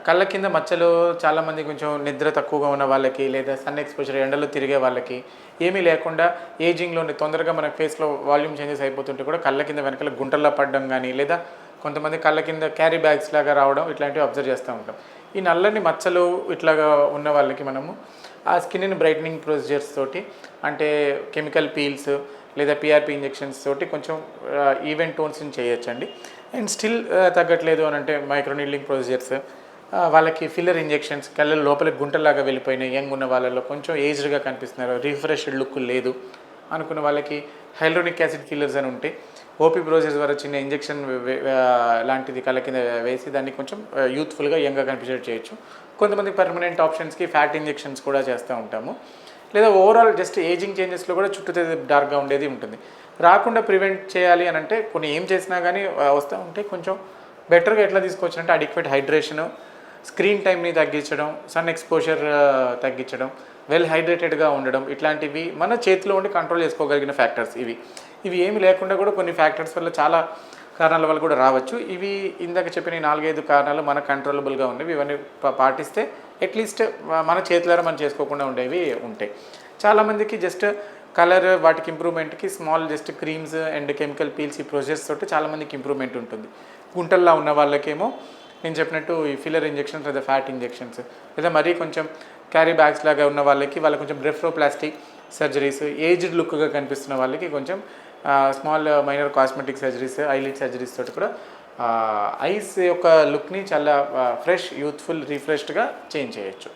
కళ్ళ కింద మచ్చలు చాలామంది కొంచెం నిద్ర తక్కువగా ఉన్న వాళ్ళకి, లేదా సన్ ఎక్స్‌పోజర్ ఎండలో తిరిగే వాళ్ళకి, ఏమీ లేకుండా ఏజింగ్‌లోనే తొందరగా మన ఫేస్‌లో వాల్యూమ్ చేంజెస్ అయిపోతుంటే కూడా కళ్ళ కింద వెనకాల గుంటల్లా పడడం గానీ, లేదా కొంతమంది కళ్ళ కింద క్యారీ బ్యాగ్స్ లాగా రావడం ఇట్లాంటివి అబ్జర్వ్ చేస్తూ ఉంటాం. ఈ నల్లని మచ్చలు ఇట్లాగా ఉన్న వాళ్ళకి మనము ఆ స్కిన్‌ని బ్రైటనింగ్ ప్రొసీజర్స్ తోటి, అంటే కెమికల్ పీల్స్ లేదా పీఆర్‌పీ ఇంజెక్షన్స్ తోటి కొంచెం ఈవెన్ టోన్స్‌ని చేయొచ్చండి. అండ్ స్టిల్ తగ్గట్లేదు అనంటే మైక్రో నీడ్లింగ్ ప్రొసీజర్స్, వాళ్ళకి ఫిల్లర్ ఇంజెక్షన్స్, కళ్ళ లోపలికి గుంటల్లాగా వెళ్ళిపోయినాయి, యంగ్ ఉన్న వాళ్ళలో కొంచెం ఏజ్డ్‌గా కనిపిస్తున్నారు, రిఫ్రెష్డ్ లుక్ లేదు అనుకున్న వాళ్ళకి హైల్యూరోనిక్ యాసిడ్ ఫిల్లర్స్ అని ఉంటాయి. ఓపీ బ్రోసెస్ ద్వారా చిన్న ఇంజెక్షన్ లాంటిది కళ్ళ కింద వేసి దాన్ని కొంచెం యూత్ఫుల్గా యంగ్గా కనిపించేటట్టు చేయొచ్చు. కొంతమంది పర్మనెంట్ ఆప్షన్స్కి ఫ్యాట్ ఇంజెక్షన్స్ కూడా చేస్తూ ఉంటాము. లేదా ఓవరాల్ జస్ట్ ఏజింగ్ చేంజెస్లో కూడా చుట్టూ డార్క్గా ఉండేది ఉంటుంది. రాకుండా ప్రివెంట్ చేయాలి అని అంటే కొన్ని ఏం చేసినా కానీ వస్తూ ఉంటే కొంచెం బెటర్గా ఎట్లా తీసుకోవచ్చు అంటే అడిక్వేట్ హైడ్రేషను, స్క్రీన్ టైంని తగ్గించడం, సన్ ఎక్స్పోజర్ తగ్గించడం, వెల్ హైడ్రేటెడ్గా ఉండడం, ఇట్లాంటివి మన చేతిలో ఉండి కంట్రోల్ చేసుకోగలిగిన ఫ్యాక్టర్స్ ఇవి. ఇవి ఏమి లేకుండా కూడా కొన్ని ఫ్యాక్టర్స్ వల్ల చాలా కారణాల వల్ల కూడా రావచ్చు. ఇవి ఇందాక చెప్పిన 4, 5 కారణాలు మన కంట్రోలబుల్గా ఉన్నవి. ఇవన్నీ పాటిస్తే అట్లీస్ట్ మన చేతులారా మనం చేసుకోకుండా ఉండేవి ఉంటాయి. చాలామందికి జస్ట్ కలర్ వాటికి ఇంప్రూవ్మెంట్కి small just creams and chemical peels ఈ ప్రొసెస్ తోటి చాలామందికి ఇంప్రూవ్మెంట్ ఉంటుంది. గుంటల్లా ఉన్న వాళ్ళకేమో నేను చెప్పినట్టు ఈ ఫిల్లర్ ఇంజెక్షన్స్ లేదా ఫ్యాట్ ఇంజెక్షన్స్, లేదా మరీ కొంచెం క్యారీ బ్యాగ్స్ లాగా ఉన్న వాళ్ళకి కొంచెం బ్లెఫరోప్లాస్టిక్ సర్జరీస్, ఏజ్డ్ లుక్గా కనిపిస్తున్న వాళ్ళకి కొంచెం small minor cosmetic surgeries, eyelid surgeries తోటి కూడా ఐస్ యొక్క లుక్ని చాలా ఫ్రెష్, యూత్ఫుల్, రిఫ్రెష్డ్గా చేంజ్ చేయొచ్చు.